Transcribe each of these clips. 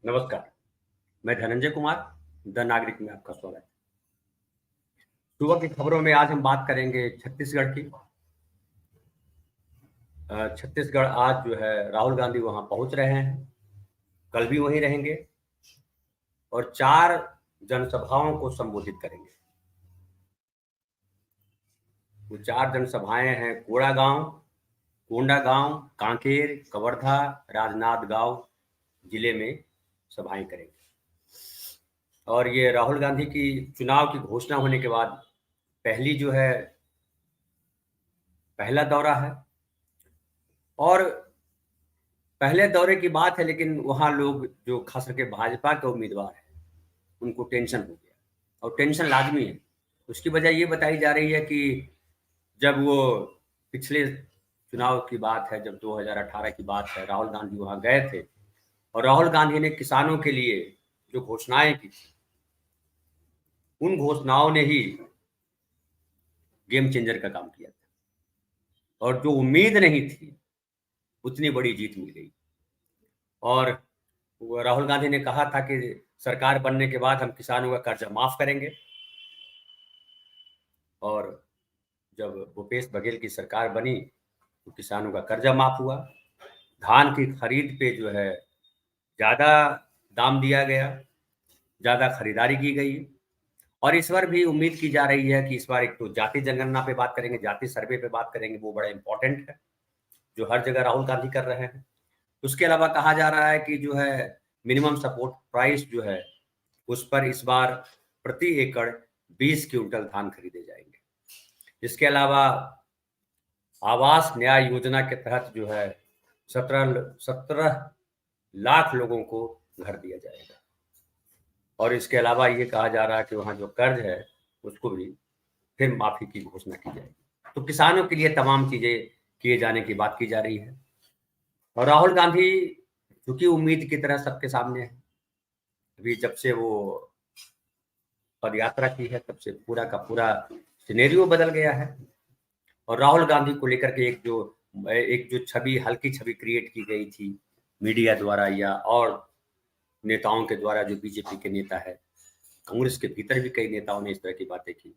नमस्कार, मैं धनंजय कुमार, द नागरिक में आपका स्वागत है। सुबह की खबरों में आज हम बात करेंगे छत्तीसगढ़ की। छत्तीसगढ़ आज जो है राहुल गांधी वहाँ पहुँच रहे हैं, कल भी वहीं रहेंगे और 4 जनसभाओं को संबोधित करेंगे। वो 4 जनसभाएँ हैं कोंडागांव, कांकेर, कवर्धा, राजनांदगांव जिले में सभाएँ करेंगे। और ये राहुल गांधी की चुनाव की घोषणा होने के बाद पहला दौरा है और पहले दौरे की बात है, लेकिन वहाँ लोग जो खास करके भाजपा के उम्मीदवार हैं, उनको टेंशन हो गया और टेंशन लाज़मी है। उसकी वजह ये बताई जा रही है कि जब वो पिछले चुनाव की बात है, जब 2018 की बात है, राहुल गांधी वहाँ गए थे और राहुल गांधी ने किसानों के लिए जो घोषणाएँ की थी, उन घोषणाओं ने ही गेम चेंजर का काम किया था और जो उम्मीद नहीं थी, उतनी बड़ी जीत मिल गई। और वो राहुल गांधी ने कहा था कि सरकार बनने के बाद हम किसानों का कर्जा माफ करेंगे और जब भूपेश बघेल की सरकार बनी तो किसानों का कर्जा माफ हुआ। धान की खरीद पे जो है ज़्यादा दाम दिया गया, ज़्यादा खरीदारी की गई और इस बार भी उम्मीद की जा रही है कि इस बार एक तो जाति जनगणना पे बात करेंगे, जाति सर्वे पे बात करेंगे, वो बड़ा इम्पोर्टेंट है, जो हर जगह राहुल गांधी कर रहे हैं। उसके अलावा कहा जा रहा है कि जो है मिनिमम सपोर्ट प्राइस जो है, उस पर इस बार प्रति एकड़ 20 क्विंटल धान खरीदे जाएंगे। इसके अलावा आवास न्याय योजना के तहत जो है 17 लाख लोगों को घर दिया जाएगा और इसके अलावा ये कहा जा रहा है कि वहाँ जो कर्ज है उसको भी फिर माफी की घोषणा की जाएगी। तो किसानों के लिए तमाम चीजें किए जाने की बात की जा रही है और राहुल गांधी चूंकि उम्मीद की तरह सबके सामने है, अभी जब से वो पद यात्रा की है तब से पूरा का पूरा सिनेरियो बदल गया है और राहुल गांधी को लेकर के एक जो छवि, हल्की छवि क्रिएट की गई थी मीडिया द्वारा या और नेताओं के द्वारा, जो बीजेपी के नेता है, कांग्रेस के भीतर भी कई नेताओं ने इस तरह की बातें की,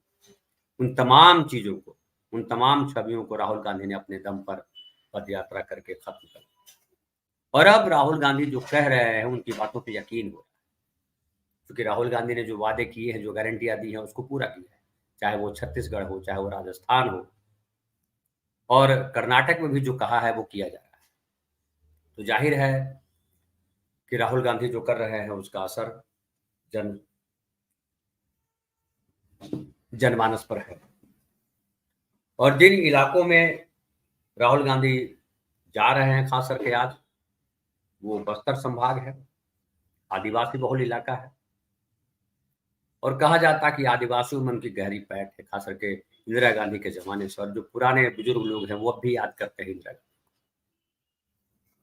उन तमाम चीजों को, उन तमाम छवियों को राहुल गांधी ने अपने दम पर पद यात्रा करके खत्म कर दिया और अब राहुल गांधी जो कह रहे हैं उनकी बातों पर यकीन हो, क्योंकि राहुल गांधी ने जो वादे किए हैं, जो गारंटियां दी हैं, उसको पूरा किया है, चाहे वो छत्तीसगढ़ हो, चाहे वो राजस्थान हो और कर्नाटक में भी जो कहा है वो किया जा रहा है। तो जाहिर है कि राहुल गांधी जो कर रहे हैं उसका असर जन जनमानस पर है और जिन इलाकों में राहुल गांधी जा रहे हैं, खास करके आज, वो बस्तर संभाग है, आदिवासी बहुल इलाका है और कहा जाता कि आदिवासियों में उनकी गहरी पैठ है, खास करके इंदिरा गांधी के जमाने से, और जो पुराने बुजुर्ग लोग हैं वो अब भी याद करते हैं इंदिरा गांधी।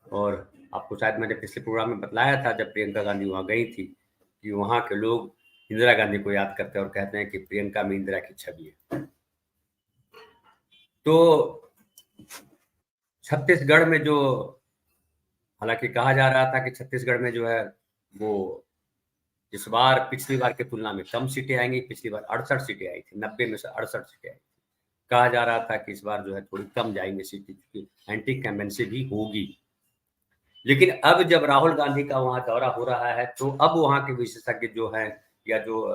और आपको शायद मैंने पिछले प्रोग्राम में बतलाया था जब प्रियंका गांधी वहाँ गई थी कि वहाँ के लोग इंदिरा गांधी को याद करते हैं और कहते हैं कि प्रियंका में इंदिरा की छवि है। तो छत्तीसगढ़ में जो, हालांकि कहा जा रहा था कि छत्तीसगढ़ में जो है वो इस बार पिछली बार की तुलना में कम सीटें आएंगी। पिछली बार 68 सीटें आई थी, 90 में से 68 सीटें आई थी। कहा जा रहा था कि इस बार जो है थोड़ी कम जाएंगे सीटें, क्योंकि एंटी कैम्पेन्सी भी होगी। लेकिन अब जब राहुल गांधी का वहाँ दौरा हो रहा है तो अब वहाँ के विशेषज्ञ जो हैं या जो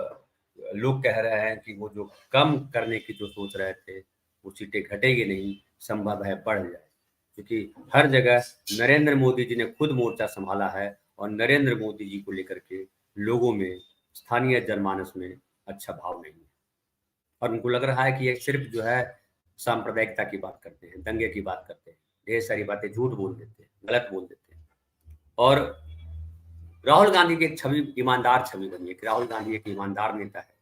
लोग कह रहे हैं कि वो जो कम करने की जो सोच रहे थे, वो सीटें घटेगी नहीं, संभव है बढ़ जाए, क्योंकि हर जगह नरेंद्र मोदी जी ने खुद मोर्चा संभाला है और नरेंद्र मोदी जी को लेकर के लोगों में, स्थानीय जनमानस में अच्छा भाव नहीं है और उनको लग रहा है कि ये सिर्फ जो है सांप्रदायिकता की बात करते हैं, दंगे की बात करते हैं, ढेर सारी बातें झूठ बोल देते हैं, गलत बोल देते हैं। और राहुल गांधी की एक छवि, ईमानदार छवि बनी है कि राहुल गांधी एक ईमानदार नेता है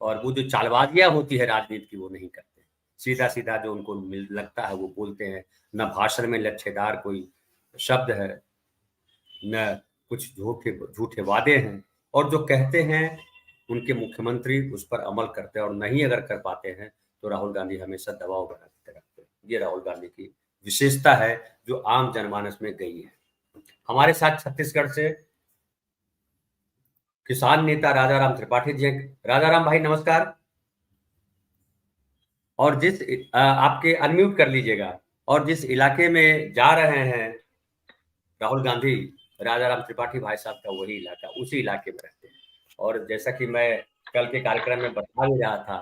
और वो जो चालबाजियां होती है राजनीति की वो नहीं करते, सीधा सीधा जो उनको लगता है वो बोलते हैं। न भाषण में लच्छेदार कोई शब्द है, न कुछ झूठे झूठे वादे हैं, और जो कहते हैं उनके मुख्यमंत्री उस पर अमल करते हैं और नहीं अगर कर पाते हैं तो राहुल गांधी हमेशा दबाव बनाते रखते हैं। ये राहुल गांधी की विशेषता है जो आम जनमानस में गई है। हमारे साथ छत्तीसगढ़ से किसान नेता राजाराम त्रिपाठी जी हैं। राजाराम भाई नमस्कार। और आपके अनम्यूट कर लीजिएगा। और जिस इलाके में जा रहे हैं राहुल गांधी, राजाराम त्रिपाठी भाई साहब का वही इलाका, उसी इलाके में रहते हैं। और जैसा कि मैं कल के कार्यक्रम में बता भी रहा था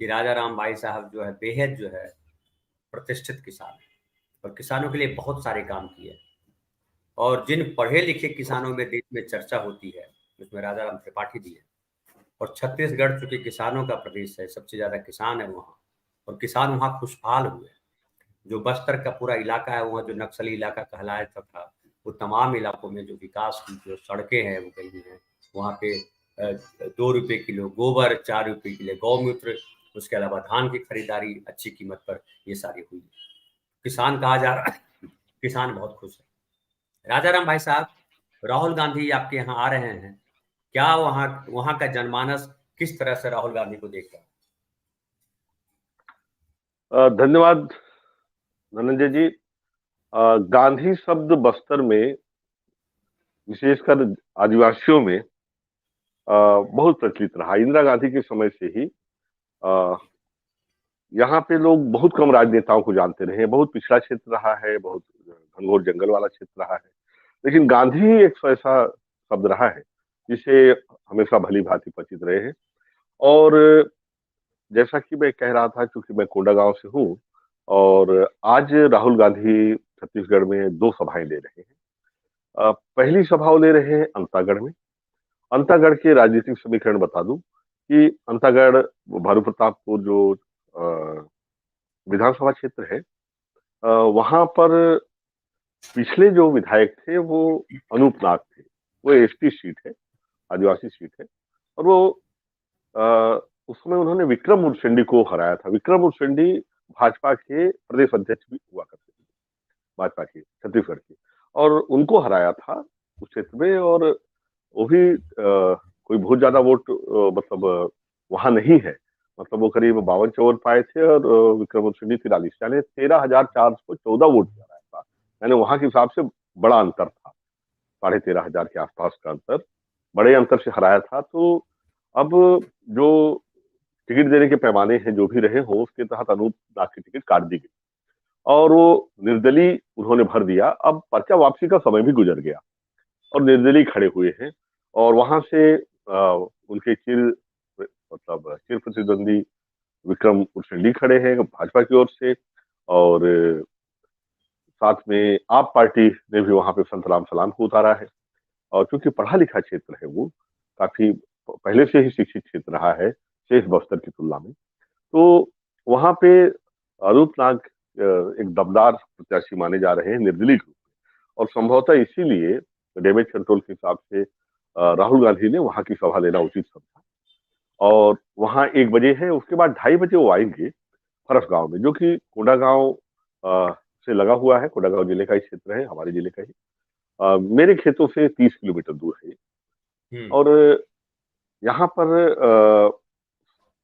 कि राजाराम भाई साहब जो है बेहद जो है प्रतिष्ठित किसान है, और किसानों के लिए बहुत सारे काम किए। और जिन पढ़े लिखे किसानों में देश में चर्चा होती है उसमें राजाराम त्रिपाठी भी है। और छत्तीसगढ़ चूंकि किसानों का प्रदेश है, सबसे ज्यादा किसान है वहाँ, और किसान वहाँ खुशहाल हुए। जो बस्तर का पूरा इलाका है वहाँ जो नक्सली इलाका कहलाया था, वो तमाम इलाकों में जो विकास की जो सड़कें हैं वो गई हैं। वहाँ पे 2 रुपये किलो गोबर, 4 रुपये किलो गौमूत्र, उसके अलावा धान की खरीदारी अच्छी कीमत पर, ये सारी हुई। किसान कहा जा रहा है, किसान बहुत खुश है। राजाराम भाई साहब, राहुल गांधी आपके यहाँ आ रहे हैं, क्या वहाँ वहाँ का जनमानस किस तरह से राहुल गांधी को देखता है? धन्यवाद धनंजय जी। गांधी शब्द बस्तर में, विशेषकर आदिवासियों में बहुत प्रचलित रहा। इंदिरा गांधी के समय से ही यहाँ पे लोग बहुत कम राजनेताओं को जानते रहे। बहुत पिछड़ा क्षेत्र रहा है, बहुत घनघोर जंगल वाला क्षेत्र रहा है, लेकिन गांधी ही एक ऐसा शब्द रहा है जिसे हमेशा भली भांति परिचित रहे हैं। और जैसा कि मैं कह रहा था, क्योंकि मैं कोंडागांव से हूँ, और आज राहुल गांधी छत्तीसगढ़ में 2 सभाएं ले रहे हैं। पहली सभा वो ले रहे हैं अंतागढ़ में। अंतागढ़ के राजनीतिक समीकरण बता दूं कि अंतागढ़ भानु प्रतापपुर जो विधानसभा क्षेत्र है, वहां पर पिछले जो विधायक थे वो अनूप नाग थे। वो एसटी सीट है, आदिवासी सीट है। और वो उस समय उन्होंने विक्रम उर्सेंडी को हराया था। विक्रम उर्सेंडी भाजपा के प्रदेश अध्यक्ष भी हुआ करते थे, भाजपा के छत्तीसगढ़ के, और उनको हराया था उस क्षेत्र में। और वो भी कोई बहुत ज्यादा वोट मतलब वहां नहीं है। मतलब वो करीब 52-54 पाए थे, और विक्रम उर्सेंडी 43, यानी 13,414 वोट से हराया था। यानी वहां के हिसाब से बड़ा अंतर था, 13,500 के आसपास का अंतर, बड़े अंतर से हराया था। तो अब जो टिकट देने के पैमाने हैं जो भी रहे हो, उसके तहत अनूप नाग की टिकट काट दी गई और वो निर्दलीय उन्होंने भर दिया। अब पर्चा वापसी का समय भी गुजर गया और निर्दलीय खड़े हुए हैं। और वहां से उनके चिर प्रतिद्वंदी विक्रम उर्सेंडी खड़े हैं भाजपा की ओर से। और साथ में आप पार्टी ने भी वहां पे संत राम सलाम को उतारा है। और चूंकि पढ़ा लिखा क्षेत्र है, वो काफी पहले से ही शिक्षित क्षेत्र रहा है शेष बस्तर की तुलना में, तो वहां पे अनूप नाग एक दमदार प्रत्याशी माने जा रहे हैं निर्दलीय रूप में। और संभवतः इसीलिए डैमेज कंट्रोल के हिसाब से राहुल गांधी ने वहां की सभा लेना उचित समझा। और वहां 1 बजे है, उसके बाद 2:30 बजे वो आएंगे फरस गांव में, जो कि कोंडागांव से लगा हुआ है। कोंडागांव जिले का ही क्षेत्र है, हमारे जिले का ही। मेरे खेतों से 30 किलोमीटर दूर है। और यहाँ पर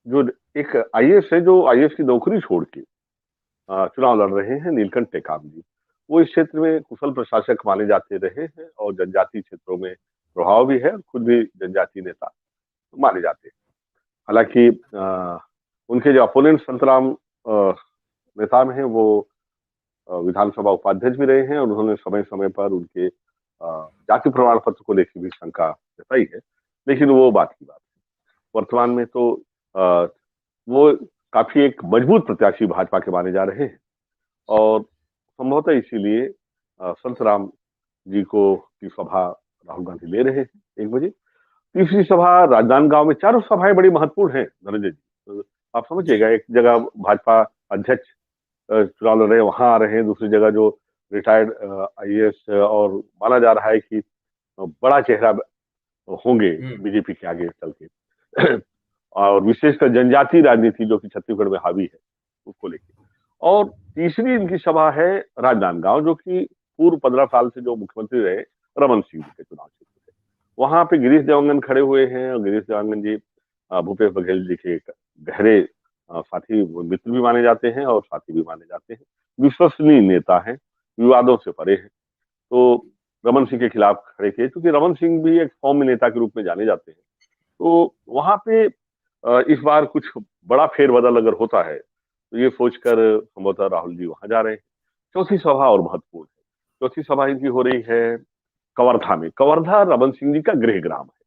जो एक आईएएस है, जो आईएएस की नौकरी छोड़ के चुनाव लड़ रहे हैं, नीलकंठ टेकाम जी, वो इस क्षेत्र में कुशल प्रशासक माने जाते रहे हैं और जनजातीय क्षेत्रों में प्रभाव भी है, खुद भी जनजातीय नेता माने जाते हैं। हालांकि उनके जो अपोनेंट संतराम नेता में हैं, वो विधानसभा उपाध्यक्ष भी रहे हैं, और उन्होंने समय समय पर उनके जाति प्रमाण पत्र को लेकर भी शंका जताई है। लेकिन वो बात की बात है। वर्तमान में तो वो काफी एक मजबूत प्रत्याशी भाजपा के माने जा रहे हैं। और संभवतः इसीलिए संतराम जी को की सभा राहुल गांधी ले रहे हैं 1 बजे। तीसरी सभा राजनांदगांव में। चारों सभाएं बड़ी महत्वपूर्ण हैं धनंजय जी। तो आप समझिएगा, एक जगह भाजपा अध्यक्ष चुनाव लड़ रहे हैं, वहां आ रहे हैं। दूसरी जगह जो रिटायर्ड आईएएस और माना जा रहा है कि बड़ा चेहरा होंगे बीजेपी के आगे चल के और विशेषकर जनजातीय राजनीति जो कि छत्तीसगढ़ में हावी है, उसको लेकर। और तीसरी इनकी सभा है राजनांदगांव, जो कि पूर्व 15 साल से जो मुख्यमंत्री रहे रमन सिंह जी के चुनाव क्षेत्र है। वहां पे गिरीश देवांगन खड़े हुए हैं, और गिरीश देवांगन जी भूपेश बघेल जी के गहरे साथी मित्र भी माने जाते हैं और साथी भी माने जाते हैं। विश्वसनीय नेता हैं, विवादों से परे हैं। तो रमन सिंह के खिलाफ खड़े किए, क्योंकि रमन सिंह भी एक कौमी नेता के रूप में जाने जाते हैं। तो वहां पे इस बार कुछ बड़ा फेरबदल अगर होता है तो ये सोचकर संभवतः राहुल जी वहां जा रहे हैं। चौथी सभा और महत्वपूर्ण है। चौथी सभा इनकी हो रही है कवर्धा में। कवर्धा रमन सिंह जी का गृह ग्राम है,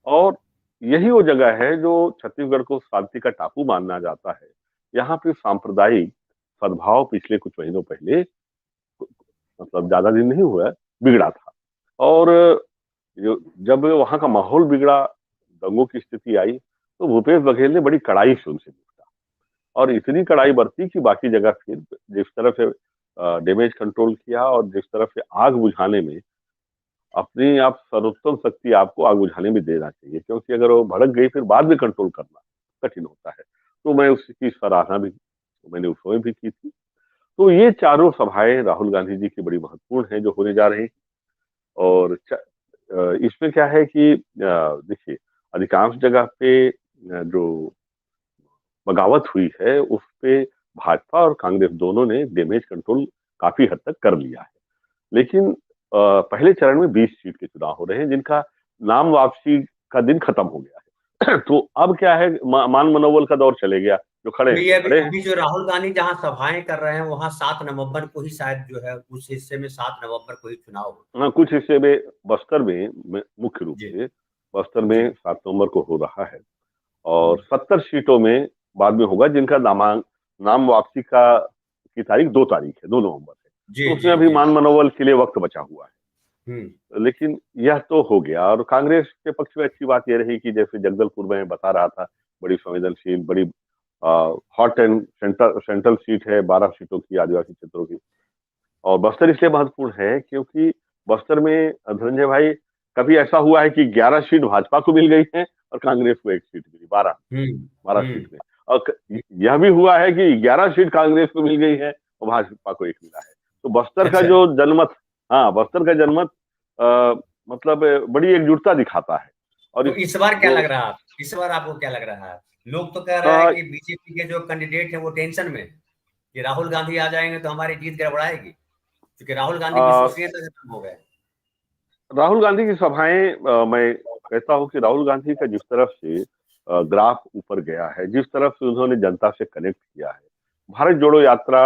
और यही वो जगह है जो छत्तीसगढ़ को शांति का टापू माना जाता है। यहाँ पे सांप्रदायिक सद्भाव पिछले कुछ महीनों पहले, मतलब ज्यादा दिन नहीं हुआ, बिगड़ा था। और जब वहां का माहौल बिगड़ा, दंगों की स्थिति आई, तो भूपेश बघेल ने बड़ी कड़ाई से उनसे निपटा, और इतनी कड़ाई बरती कि बाकी जगह फिर जिस तरह से डैमेज कंट्रोल किया, और जिस तरह से आग बुझाने में अपनी आप सर्वोत्तम शक्ति आपको आग बुझाने में देना चाहिए, क्योंकि अगर वो भड़क गई फिर बाद में कंट्रोल करना कठिन होता है। तो मैं उसकी सराहना भी मैंने उस समय भी की थी। तो ये चारों सभाएं राहुल गांधी जी की बड़ी महत्वपूर्ण हैं जो होने जा रही। और इसमें क्या है कि देखिए, अधिकांश जगह पे जो बगावत हुई है उस पे भाजपा और कांग्रेस दोनों ने डैमेज कंट्रोल काफी हद तक कर लिया है। लेकिन पहले चरण में 20 सीट के चुनाव हो रहे हैं, जिनका नाम वापसी का दिन खत्म हो गया है। तो अब क्या है, मान मनोबल का दौर चले गया, जो खड़े तो हैं ये वो अभी खड़े हैं। अभी जो राहुल गांधी जहाँ सभाएं कर रहे हैं वहां 7 नवंबर को ही शायद जो है उस हिस्से में 7 नवंबर को ही चुनाव हो। हाँ, कुछ हिस्से में बस्तर में मुख्य रूप जी से बस्तर जी। में 7 नवंबर को हो रहा है, और हम्म, 70 सीटों में बाद में होगा, जिनका नाम वापसी का की तारीख 2 तारीख है, 2 नवंबर है। जी तो उसमें जी अभी जी। मान मनोबल के लिए वक्त बचा हुआ है। हम्म। लेकिन यह तो हो गया। और कांग्रेस के पक्ष में अच्छी बात यह रही कि जैसे जगदलपुर में बता रहा था, बड़ी संवेदनशील, बड़ी हॉट एंड सेंट्रल सीट है, 12 सीटों की आदिवासी क्षेत्रों की। और बस्तर इसलिए महत्वपूर्ण है क्योंकि बस्तर में धनंजय भाई, कभी ऐसा हुआ है कि 11 सीट भाजपा को मिल गई है और कांग्रेस को 1 सीट मिली, 12 सीट हम्म। में। और यह भी हुआ है कि 11 सीट कांग्रेस को मिल गई है और भाजपा को 1 मिला है। तो बस्तर का अच्छा। जो जनमत, हाँ, बस्तर का जनमत अ, मतलब बड़ी एकजुटता दिखाता है। और तो इस इस बार क्या जो लग रहा है, इस बार आपको क्या लग रहा है? लोग तो कह रहे हैं अ, कि बीजेपी के जो कैंडिडेट हैं वो टेंशन में, कि राहुल गांधी आ जाएंगे तो हमारी जीत गड़बड़ाएगी, क्योंकि राहुल गांधी अ, विश्वसनीयता खत्म हो गए। राहुल गांधी की सभाएं, मैं कहता हूं कि राहुल गांधी का जिस तरफ से ग्राफ ऊपर गया है, जिस तरफ से उन्होंने जनता से कनेक्ट किया है, भारत जोड़ो यात्रा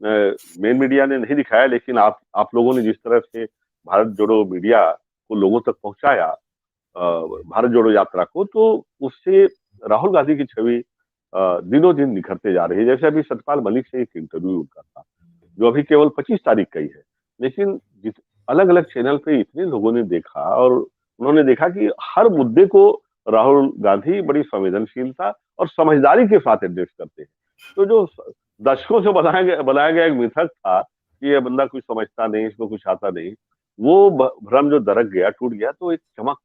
मेन मीडिया ने नहीं दिखाया, लेकिन आप लोगों ने जिस तरह से भारत जोड़ो मीडिया को लोगों तक पहुंचाया, भारत जोड़ो यात्रा को, तो उससे राहुल गांधी की छवि दिनों दिन निखरते जा रही है। जैसे अभी सतपाल मलिक से एक इंटरव्यू उनका था, जो अभी केवल 25 तारीख का ही है, लेकिन जिस अलग अलग चैनल पे इतने लोगों ने देखा, और उन्होंने देखा कि हर मुद्दे को राहुल गांधी बड़ी संवेदनशीलता और समझदारी के साथ एड्रेस करते हैं। तो जो दशकों से बनाया गया एक मिथक था कि ये बंदा कुछ समझता नहीं, इसको कुछ आता नहीं, वो भ्रम जो दरक गया, टूट गया, तो एक चमक,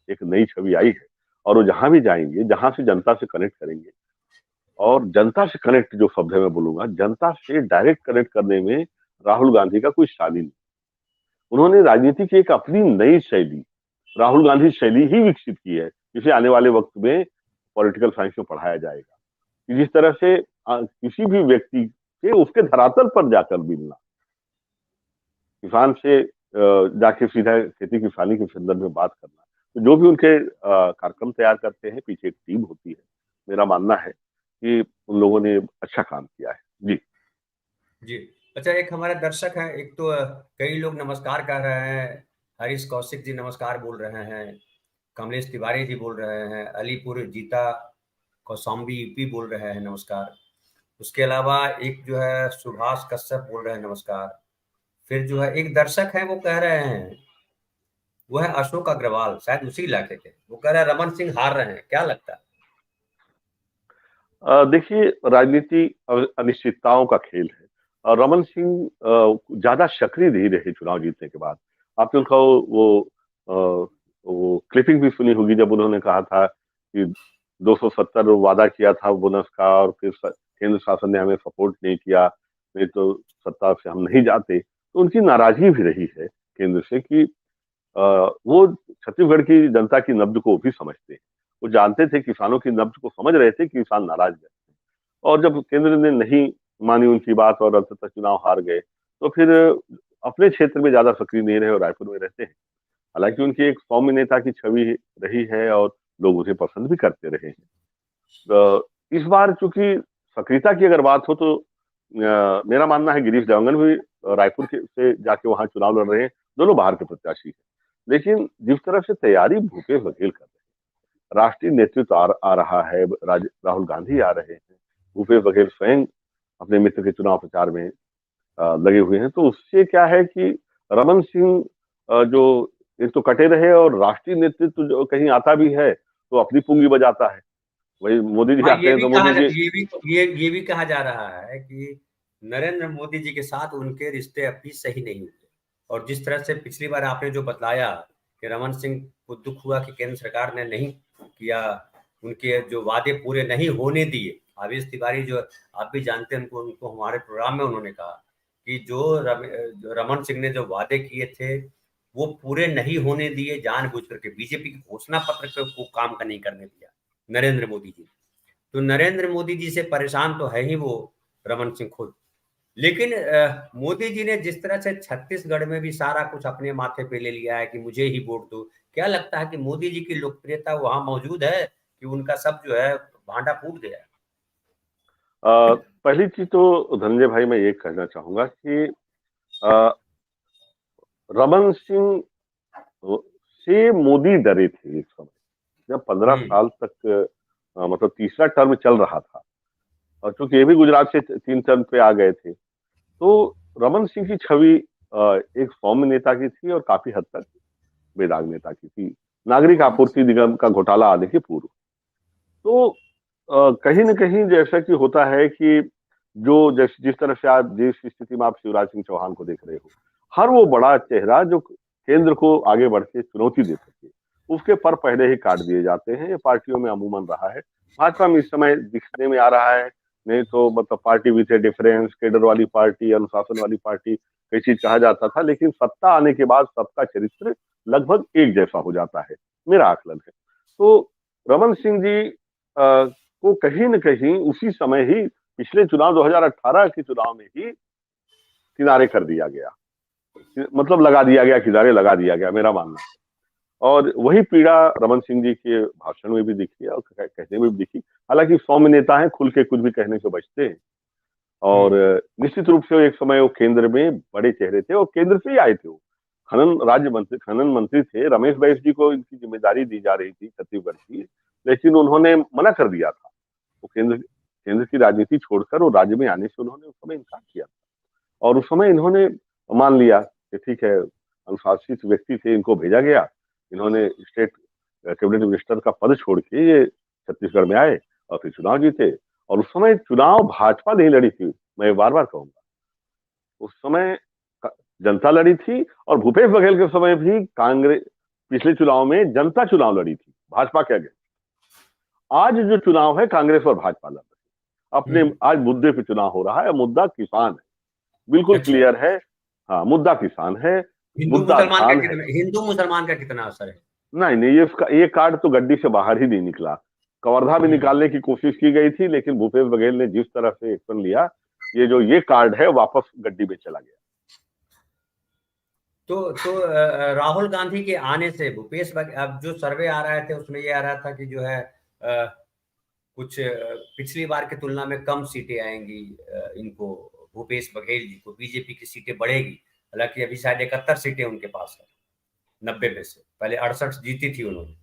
एक नई छवि आई है। और वो जहां भी जाएंगे, जहां से जनता से कनेक्ट करेंगे, और जनता से कनेक्ट जो शब्द है मैं बोलूंगा, जनता से डायरेक्ट कनेक्ट करने में राहुल गांधी का कोई शादी नहीं। उन्होंने राजनीति की एक अपनी नई शैली, राहुल गांधी शैली ही विकसित की है, जिसे आने वाले वक्त में पॉलिटिकल साइंस में पढ़ाया जाएगा। कि जिस तरह से किसी भी व्यक्ति के उसके धरातल पर जाकर मिलना, किसान से जाके सीधा खेती किसानी के संदर्भ में बात करना, तो जो भी उनके कार्यक्रम तैयार करते हैं, पीछे एक टीम होती है। मेरा मानना है कि उन लोगों ने अच्छा काम किया है। जी। जी। अच्छा, एक हमारे दर्शक हैं, एक तो कई लोग नमस्कार कह रहे हैं। हरीश कौशिक जी नमस्कार बोल रहे हैं, कमलेश तिवारी जी बोल रहे हैं, अलीपुर जीता कौशाम्बी यूपी बोल रहे हैं नमस्कार। उसके अलावा एक जो है सुभाष कश्यप बोल रहे हैं नमस्कार। फिर जो है एक दर्शक है वो कह रहे हैं, वो है अशोक अग्रवाल, शायद उसी इलाके के, वो कह रहे हैं रमन सिंह हार रहे हैं, क्या लगता है? देखिए, राजनीति अनिश्चितताओं का खेल है, और रमन सिंह ज्यादा सक्रिय नहीं रहे चुनाव जीतने के बाद। आपने उनका वो क्लिपिंग भी सुनी होगी, जब उन्होंने कहा था कि 270 वादा किया था बोनस का, और फिर केंद्र शासन ने हमें सपोर्ट नहीं किया, नहीं तो सत्ता से हम नहीं जाते। तो उनकी नाराजगी भी रही है केंद्र से कि वो छत्तीसगढ़ की जनता की नब्ज को भी समझते हैं। वो जानते थे, किसानों की नब्ज को समझ रहे थे कि किसान नाराज है। और जब केंद्र ने नहीं मानी उनकी बात और अंततः चुनाव हार गए, तो फिर अपने क्षेत्र में ज्यादा सक्रिय नहीं रहे और रायपुर में रहते हैं। हालांकि उनकी एक सौम्य नेता की छवि रही है और लोग उसे पसंद भी करते रहे हैं। इस बार चूंकि सक्रियता की अगर बात हो तो मेरा मानना है गिरीश देवगन भी रायपुर के से जाके वहां चुनाव लड़ रहे हैं। दोनों बाहर के प्रत्याशी हैं, लेकिन जिस तरह से तैयारी भूपेश बघेल कर रहे हैं, राष्ट्रीय नेतृत्व आ रहा है, राहुल गांधी आ रहे हैं, भूपेश बघेल स्वयं अपने मित्र के चुनाव प्रचार में लगे हुए हैं, तो उससे क्या है कि रमन सिंह जो एक तो कटे रहे और राष्ट्रीय नेतृत्व जो कहीं आता भी है तो अपनी पूंगी बजाता है। वही मोदी जी हाँ, आते हैं तो मोदी जी ये भी कहा जा रहा है कि नरेंद्र मोदी जी के साथ उनके रिश्ते अभी सही नहीं हुए। और जिस तरह से पिछली बार आपने जो बतलाया कि रमन सिंह को दुख हुआ कि केंद्र सरकार ने नहीं किया, उनके जो वादे पूरे नहीं होने दिए। आवेश तिवारी जो आप भी जानते हैं, उनको उनको हमारे प्रोग्राम में उन्होंने कहा कि जो रमन सिंह ने जो वादे किए थे वो पूरे नहीं होने दिए, जानबूझ करके बीजेपी के घोषणा पत्र को काम का नहीं करने दिया नरेंद्र मोदी जी। तो नरेंद्र मोदी जी से परेशान तो है ही वो रमन सिंह खुद। लेकिन मोदी जी ने जिस तरह से छत्तीसगढ़ में भी सारा कुछ अपने माथे पे ले लिया है कि मुझे ही वोट दो, क्या लगता है कि मोदी जी की लोकप्रियता वहां मौजूद है कि उनका सब जो है भांडा फूट गया? पहली चीज तो धनंजय भाई मैं ये कहना चाहूंगा कि अ, रमन सिंह से मोदी डरे थे एक समय, जब 15 साल तक मतलब तीसरा टर्म चल रहा था और चूंकि ये भी गुजरात से 3 टर्म पे आ गए थे, तो रमन सिंह की छवि एक सौम्य नेता की थी और काफी हद तक बेदाग नेता की थी, नागरिक आपूर्ति निगम का घोटाला आने के पूर्व। तो कहीं न कहीं जैसा कि होता है कि जो जिस तरह से आप जिस स्थिति में आप शिवराज सिंह चौहान को देख रहे हो, हर वो बड़ा चेहरा जो केंद्र को आगे बढ़ के चुनौती दे सके, उसके पर पहले ही काट दिए जाते हैं। ये पार्टियों में अमूमन रहा है। भाजपा में इस समय दिखने में आ रहा है, नहीं तो मतलब party with A difference, cadre वाली पार्टी, अनुशासन वाली पार्टी, कई चीज कहा जाता था, लेकिन सत्ता आने के बाद सबका चरित्र लगभग एक जैसा हो जाता है, मेरा आकलन है। तो रमन सिंह जी को कहीं न कहीं उसी समय ही पिछले चुनाव 2018 के चुनाव में ही किनारे कर दिया गया, मतलब लगा दिया गया, किनारे लगा दिया गया, मेरा मानना है। और वही पीड़ा रमन सिंह जी के भाषण में भी दिखी है और कहने में भी दिखी। हालांकि सौम्य नेता हैं, खुल के कुछ भी कहने से बचते हैं और निश्चित रूप से एक समय वो केंद्र में बड़े चेहरे थे और केंद्र से ही आए थे। वो खनन मंत्री थे, रमेश बैस जी को इनकी जिम्मेदारी दी जा रही थी छत्तीसगढ़ की, लेकिन उन्होंने मना कर दिया था। वो केंद्र की राजनीति छोड़कर वो राज्य में आने से उन्होंने उस समय इनकार किया और उस समय इन्होंने मान लिया कि ठीक है, अनुशासित व्यक्ति थे, इनको भेजा गया। इन्होंने स्टेट कैबिनेट मिनिस्टर का पद छोड़ के ये छत्तीसगढ़ में आए और फिर चुनाव जीते। और उस समय चुनाव भाजपा नहीं लड़ी थी, मैं बार बार कहूंगा, उस समय जनता लड़ी थी। और भूपेश बघेल के समय भी कांग्रेस पिछले चुनाव में जनता चुनाव लड़ी थी, भाजपा के अगेंस्ट। आज जो चुनाव है कांग्रेस और भाजपा लड़ रही है अपने, आज मुद्दे पे चुनाव हो रहा है। मुद्दा किसान है, बिल्कुल अच्छा, क्लियर है। हाँ, मुद्दा किसान है, मुद्दा धान है। हिंदू मुसलमान का कितना असर है? नहीं नहीं, ये कार्ड तो गड्डी से बाहर ही नहीं निकला। कवर्धा में निकालने की कोशिश की गई थी, लेकिन भूपेश बघेल ने जिस तरह से एक्शन लिया, ये कार्ड है वापस गड्डी में चला गया। तो राहुल गांधी के आने से भूपेश बघेल, अब जो सर्वे आ रहे थे उसमें ये आ रहा था कि जो है कुछ पिछली बार की तुलना में कम सीटें आएंगी इनको, भूपेश बघेल जी को, बीजेपी की सीटें बढ़ेगी। हालांकि अभी शायद 71 सीटें उनके पास है 90 में से, पहले 68 जीती थी उन्होंने।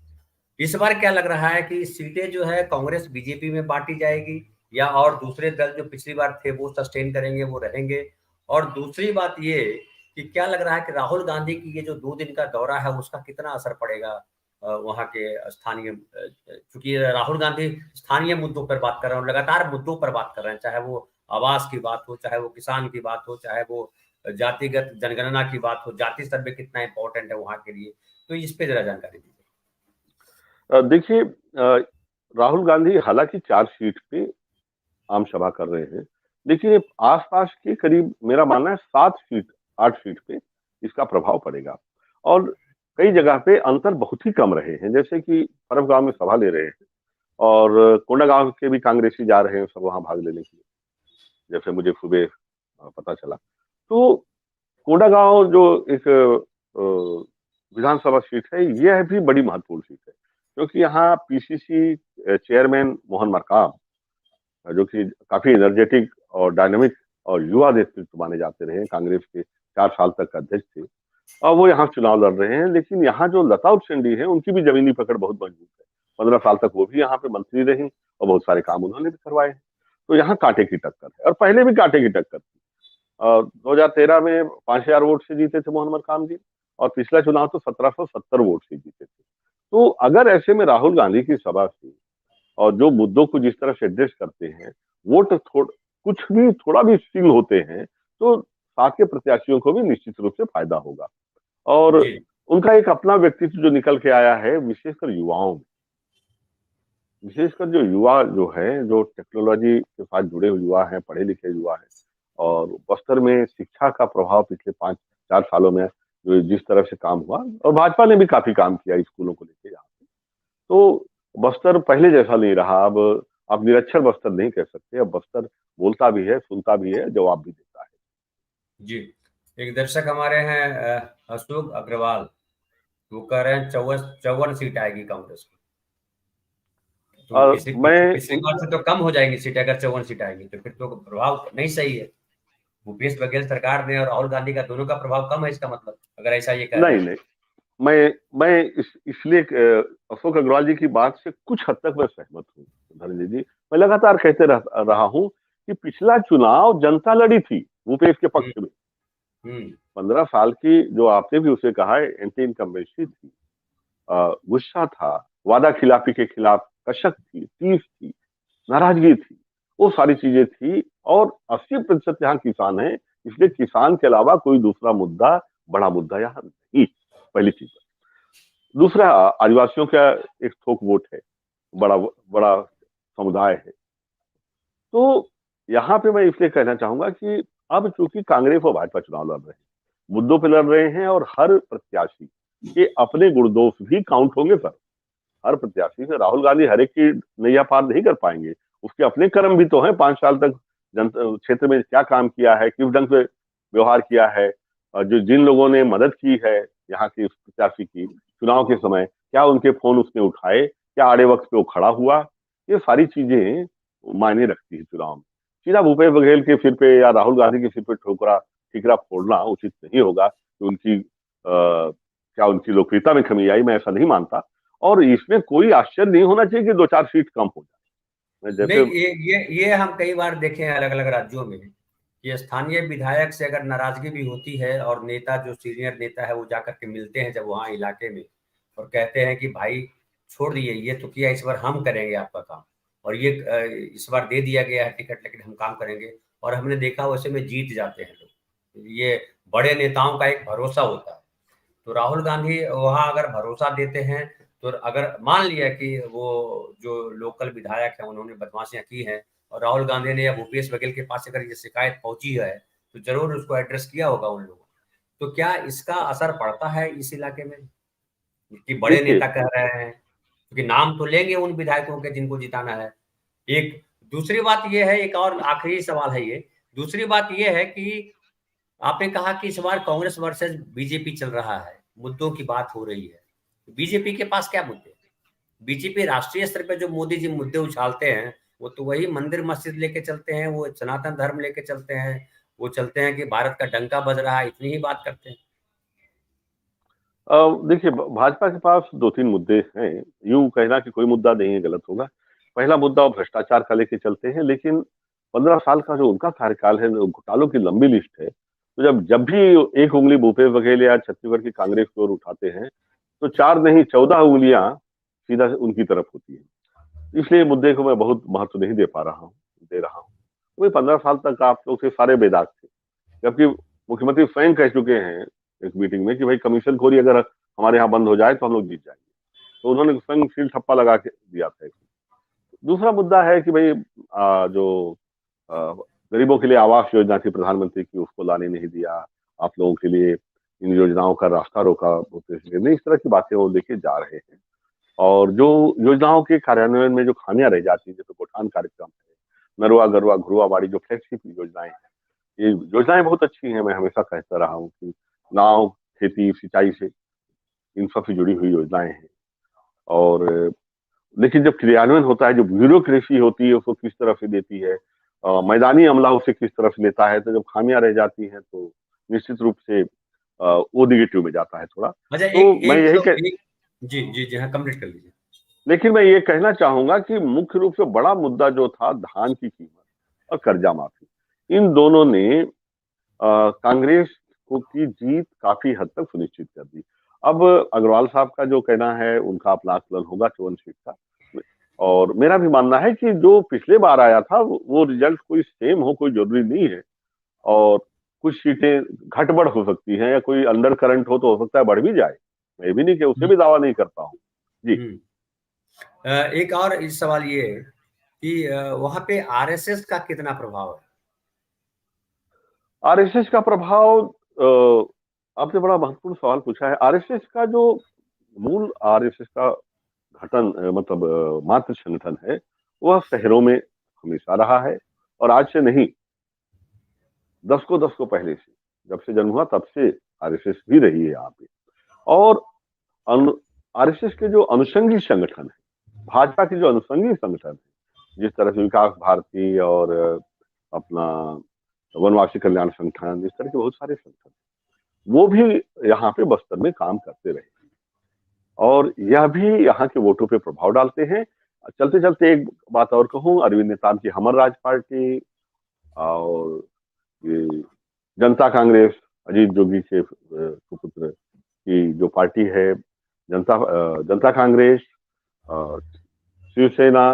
इस बार क्या लग रहा है कि सीटें जो है कांग्रेस बीजेपी में बांटी जाएगी या और दूसरे दल जो पिछली बार थे वो सस्टेन करेंगे, वो रहेंगे? और दूसरी बात ये कि क्या लग रहा है कि राहुल गांधी की ये जो 2 दिन का दौरा है उसका कितना असर पड़ेगा वहां के स्थानीय, चूंकि राहुल गांधी स्थानीय मुद्दों पर बात कर रहे हैं, लगातार मुद्दों पर बात कर रहे हैं, चाहे वो आवास की बात हो, चाहे वो किसान की बात हो, चाहे वो जातिगत जनगणना की बात हो, जाति सर्वे कितना इंपॉर्टेंट है वहां के लिए। तो इस पे जरा जानकारी दीजिए। देखिए, राहुल गांधी हालांकि 4 सीट पे आम सभा कर रहे हैं, लेकिन ये आसपास के करीब मेरा मानना है 7 सीट 8 सीट पे इसका प्रभाव पड़ेगा। और कई जगह पे अंतर बहुत ही कम रहे हैं, जैसे कि फरफगांव में सभा ले रहे हैं और कोंडागांव के भी कांग्रेसी जा रहे हैं सब वहां भाग लेने के लिए, जैसे मुझे सुबह पता चला। तो कोंडागांव जो एक विधानसभा सीट है, यह भी बड़ी महत्वपूर्ण सीट है, क्योंकि यहाँ पीसीसी चेयरमैन मोहन मरकाम, जो कि काफी एनर्जेटिक और डायनेमिक और युवा नेतृत्व माने जाते रहे, कांग्रेस के 4 साल तक अध्यक्ष थे, और वो यहाँ चुनाव लड़ रहे हैं। लेकिन यहाँ जो लता उसेंडी है, उनकी भी जमीनी पकड़ बहुत मजबूत है। 15 साल तक वो भी यहाँ पे मंत्री रही और बहुत सारे काम उन्होंने भी करवाए हैं। तो यहाँ कांटे की टक्कर है, और पहले भी कांटे की टक्कर थी। 2013 में 5,000 वोट से जीते थे मोहन मरकाम जी, और पिछला चुनाव तो 1770 वोट से जीते थे। तो अगर ऐसे में राहुल गांधी की सभा से और जो मुद्दों को जिस तरह से एड्रेस करते हैं, वोट कुछ भी थोड़ा भी स्विंग होते हैं, तो साथ के प्रत्याशियों को भी निश्चित रूप से फायदा होगा। और जी उनका एक अपना व्यक्तित्व जो निकल के आया है, विशेषकर युवाओं में, विशेषकर जो युवा जो है, जो टेक्नोलॉजी के साथ जुड़े हुए युवा हैं, पढ़े लिखे युवा हैं, और बस्तर में शिक्षा का प्रभाव पिछले 5-4 सालों में जो जिस तरह से काम हुआ, और भाजपा ने भी काफी काम किया स्कूलों को लेके यहाँ पे, तो बस्तर पहले जैसा नहीं रहा। अब आप निरक्षर बस्तर नहीं कह सकते, अब बस्तर बोलता भी है, सुनता भी है, जवाब भी देता है। जी। एक दर्शक हमारे हैं अशोक अग्रवाल, वो कह रहे हैं 54 सीट आएगी कांग्रेस की। तो मैं पिछली बार से तो कम हो जाएंगी सीटें, अगर 54 सीट आएगी तो फिर तो प्रभाव नहीं सही है। भूपेश बघेल सरकार ने और राहुल गांधी का दोनों का प्रभाव कम है, इसका मतलब, अगर ऐसा ये कह रहे नहीं हैं। नहीं, मैं इसलिए अशोक अग्रवाल जी की बात से कुछ हद तक मैं सहमत हूँ धनंजय जी। मैं लगातार कहते रहा हूँ कि पिछला चुनाव जनता लड़ी थी भूपेश के हम्म, पक्ष में। हम्म, 15 साल की, जो आपने भी उसे कहा है, एंटी इनकम्बेंसी थी, गुस्सा था, वादा खिलाफी के खिलाफ कशक थी, तीस थी, नाराजगी थी, वो सारी चीजें थी। और 80% यहाँ किसान है, इसलिए किसान के अलावा कोई दूसरा मुद्दा, बड़ा मुद्दा यहाँ नहीं। पहली चीज। दूसरा, आदिवासियों का एक थोक वोट है, बड़ा बड़ा समुदाय है। तो यहाँ पे मैं इसलिए कहना चाहूंगा कि अब चूंकि कांग्रेस और भाजपा चुनाव लड़ रहे हैं, मुद्दों पे लड़ रहे हैं, और हर प्रत्याशी के अपने गुण दोष भी काउंट होंगे सर। हर प्रत्याशी से राहुल गांधी हर एक की नैया पार नहीं कर पाएंगे, उसके अपने कर्म भी तो हैं। 5 साल तक जनता क्षेत्र में क्या काम किया है, किस ढंग से व्यवहार किया है, और जो जिन लोगों ने मदद की है यहाँ के प्रत्याशी की चुनाव के समय, क्या उनके फोन उसने उठाए, क्या आड़े वक्त पे वो खड़ा हुआ, ये सारी चीजें मायने रखती है चुनाव में। सीधा भूपेश बघेल के सिर पे या राहुल गांधी के सिर पे ठोकरा ठीकरा फोड़ना उचित नहीं होगा। कि उनकी क्या उनकी लोकप्रियता में कमी आई, मैं ऐसा नहीं मानता। और इसमें कोई आश्चर्य नहीं होना चाहिए कि 2-4 सीट कम हो जाए। नहीं, जैसे ये हम कई बार देखे हैं अलग अलग राज्यों में कि स्थानीय विधायक से अगर नाराजगी भी होती है और नेता, जो सीनियर नेता है, वो जाकर के मिलते हैं जब वहाँ इलाके में, और कहते हैं कि भाई छोड़ दिए, ये तो किया, इस बार हम करेंगे आपका काम, और ये इस बार दे दिया गया है टिकट, लेकिन हम काम करेंगे, और हमने देखा वैसे में जीत जाते हैं लोग। ये बड़े नेताओं का एक भरोसा होता है। तो राहुल गांधी वहां अगर भरोसा देते हैं, तो अगर मान लिया कि वो जो लोकल विधायक है उन्होंने बदमाशियां की हैं, और राहुल गांधी ने या भूपेश बघेल के पास अगर ये शिकायत पहुंची है, तो जरूर उसको एड्रेस किया होगा उन लोगों। तो क्या इसका असर पड़ता है इस इलाके में कि बड़े देखिए, नेता कह रहे हैं, क्योंकि नाम तो लेंगे उन विधायकों के जिनको जिताना है। एक दूसरी बात ये है, एक और आखिरी सवाल है ये, दूसरी बात ये है कि आपने कहा कि इस बार कांग्रेस वर्सेस बीजेपी चल रहा है, मुद्दों की बात हो रही है। बीजेपी के पास क्या मुद्दे? बीजेपी राष्ट्रीय स्तर पे जो मोदी जी मुद्दे उछालते हैं, वो तो वही मंदिर मस्जिद लेके चलते हैं, वो सनातन धर्म लेके चलते हैं, वो चलते हैं कि भारत का डंका बज रहा है, इतनी ही बात करते हैं। देखिए, भाजपा के पास 2-3 मुद्दे हैं। यूं कहना कि कोई मुद्दा नहीं है गलत होगा। पहला मुद्दा वो भ्रष्टाचार का लेके चलते हैं, लेकिन 15 साल का जो उनका कार्यकाल है, घोटालों की लंबी लिस्ट है। तो जब जब भी एक उंगली भूपेश बघेल या छत्तीसगढ़ की कांग्रेस की ओर उठाते हैं, तो 4 नहीं 14 उंगलियां सीधा उनकी तरफ होती है। इसलिए मुद्दे को मैं बहुत महत्व नहीं दे रहा हूँ। वही 15 साल तक आप लोग से सारे बेदाग थे, जबकि मुख्यमंत्री स्वयं कह चुके हैं एक मीटिंग में कि भाई कमीशनखोरी अगर हमारे यहाँ बंद हो जाए तो हम लोग जीत जाएंगे। तो उन्होंने स्वयं सील ठप्पा लगा के दिया था। दूसरा मुद्दा है कि भाई जो आ, गरीबों के लिए आवास योजना थी प्रधानमंत्री की, उसको लाने नहीं दिया। आप लोगों के लिए इन योजनाओं का रास्ता रोका, नहीं, इस तरह की बातें वो लेके जा रहे हैं। और जो योजनाओं के कार्यान्वयन में जो खामियां रह जाती है, जैसे गोठान कार्यक्रम है, नरवा गरवा घुरुआ बाड़ी, जो फ्लैगशिप योजनाएं हैं, ये योजनाएं बहुत अच्छी हैं, मैं हमेशा कहता रहा हूँ कि गाँव, खेती, सिंचाई से इन सब से जुड़ी हुई योजनाएं हैं। और लेकिन जब क्रियान्वयन होता है, जो ब्यूरोक्रेसी होती है उसको किस तरह से देती है, मैदानी अमला उसे किस तरह से लेता है, तो जब खामियां रह जाती हैं तो निश्चित रूप से वो निगेटिव में जाता है थोड़ा। अच्छा, तो एक मैं एक यही तो कह एक जी जी जी हाँ, कंप्लीट कर लीजिए। लेकिन मैं ये कहना चाहूंगा कि मुख्य रूप से बड़ा मुद्दा जो था धान की कीमत और कर्जा माफी, इन दोनों ने कांग्रेस को की जीत काफी हद तक सुनिश्चित कर दी। अब अग्रवाल साहब का जो कहना है, उनका अपना आकलन होगा 54 सीट का, और मेरा भी मानना है कि जो पिछले बार आया था वो रिजल्ट कोई सेम हो कोई जरूरी नहीं है, और कुछ सीटें घटबढ़ हो सकती हैं, या कोई अंडर करंट हो तो हो सकता है बढ़ भी जाए। मैं भी नहीं कि उसे हम्म भी दावा नहीं करता हूँ जी। हम्म। एक और इस सवाल ये कि वहां पे आरएसएस का कितना प्रभाव है? आरएसएस का प्रभाव, आपने बड़ा महत्वपूर्ण सवाल पूछा है। आरएसएस का जो मूल आरएसएस का घटन मतलब मातृ संगठन है, वह शहरों में हमेशा रहा है, और आज से नहीं, दशकों पहले से, जब से जन्म हुआ तब से आरएसएस भी रही है यहाँ पे। और आरएसएस के जो अनुषंगी संगठन है, भाजपा के जो अनुषंगी संगठन है, जिस तरह से विकास भारती और अपना वनवासी कल्याण संगठन, इस तरह के बहुत सारे संगठन, वो भी यहाँ पे बस्तर में काम करते रहे, और यह भी यहाँ के वोटों पे प्रभाव डालते हैं। चलते चलते एक बात और कहूँ, अरविंद नेताम की हमर राज पार्टी और ये जनता कांग्रेस, अजीत जोगी के सुपुत्र की जो पार्टी है, जनता कांग्रेस, शिवसेना,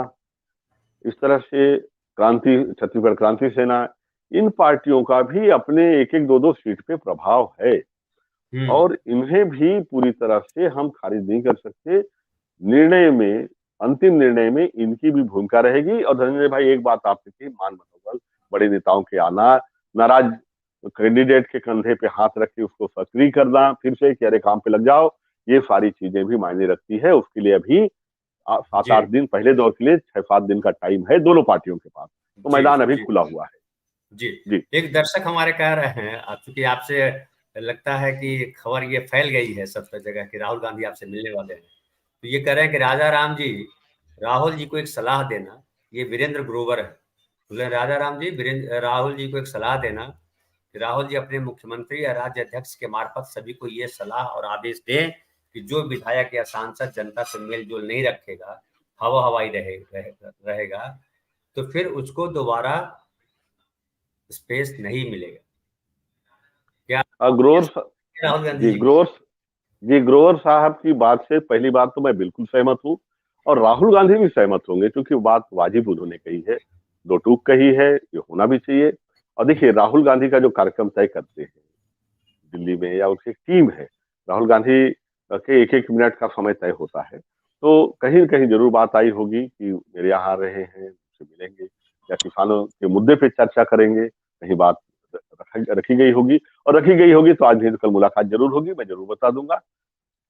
इस तरह से क्रांति, छत्तीसगढ़ क्रांति सेना, इन पार्टियों का भी अपने एक एक दो दो सीट पे प्रभाव है, हम्म और इन्हें भी पूरी तरह से हम खारिज नहीं कर सकते। निर्णय में, अंतिम निर्णय में इनकी भी भूमिका रहेगी। और धनंजय भाई, एक बात आपने कही, मान मनोबल, बड़े नेताओं के आना, नाराज कैंडिडेट के कंधे पे हाथ रख के उसको सक्रिय करना फिर से कि अरे काम पे लग जाओ, ये सारी चीजें भी मायने रखती है। उसके लिए अभी 7-8 जी दिन, पहले दौर के लिए 6-7 दिन का टाइम है दोनों पार्टियों के पास, तो जी मैदान अभी जी खुला हुआ है जी। जी। एक दर्शक हमारे कह रहे हैं, चूंकि आपसे लगता है कि खबर ये फैल गई है सब जगह कि राहुल गांधी आपसे मिलने वाले हैं, तो ये कह रहे हैं कि राजा राम जी, राहुल जी को एक सलाह देना। ये वीरेंद्र ग्रोवर है, बोले राजा राम जी, वीरेंद्र राहुल जी को एक सलाह देना कि राहुल जी अपने मुख्यमंत्री या राज्य अध्यक्ष के मार्फत सभी को ये सलाह और आदेश दें कि जो विधायक या सांसद जनता से मेल जोल नहीं रखेगा, हवा हवाई रहेगा, तो फिर उसको दोबारा स्पेस नहीं मिलेगा। क्या आप ये ग्रोवर राहुल गांधी जी, जी को? ग्रोवर साहब की बात से पहली बात तो मैं बिल्कुल सहमत हूँ, और राहुल गांधी भी सहमत होंगे, क्योंकि बात वाजिब उन्होंने कही है, दो टूक कही है, ये होना भी चाहिए। और देखिए, राहुल गांधी का जो कार्यक्रम तय करते हैं दिल्ली में, या उसकी टीम है, राहुल गांधी के एक एक मिनट का समय तय होता है, तो कहीं न कहीं जरूर बात आई होगी कि मेरे यहाँ आ रहे हैं, मुझसे मिलेंगे, या किसानों के मुद्दे पे चर्चा करेंगे, कहीं बात रखी गई होगी, और रखी गई होगी तो आज नहीं तो कल मुलाकात जरूर होगी, मैं जरूर बता दूंगा,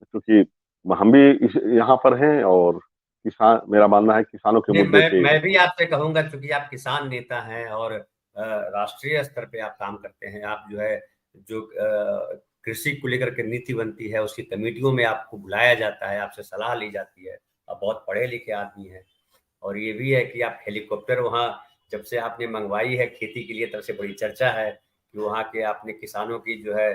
क्योंकि हम भी यहाँ पर हैं, और किसान, मेरा मानना है किसानों के नहीं, मुद्दे पे। मैं भी आपसे कहूंगा, क्योंकि आप किसान नेता हैं और राष्ट्रीय स्तर पे आप काम करते हैं। आप जो है, जो कृषि को लेकर के नीति बनती है, उसकी कमेटियों में आपको बुलाया जाता है, आपसे सलाह ली जाती है। आप बहुत पढ़े लिखे आदमी हैं, और ये भी है कि आप हेलीकॉप्टर वहाँ जब से आपने मंगवाई है खेती के लिए, तब से बड़ी चर्चा है कि वहाँ के आपने किसानों की जो है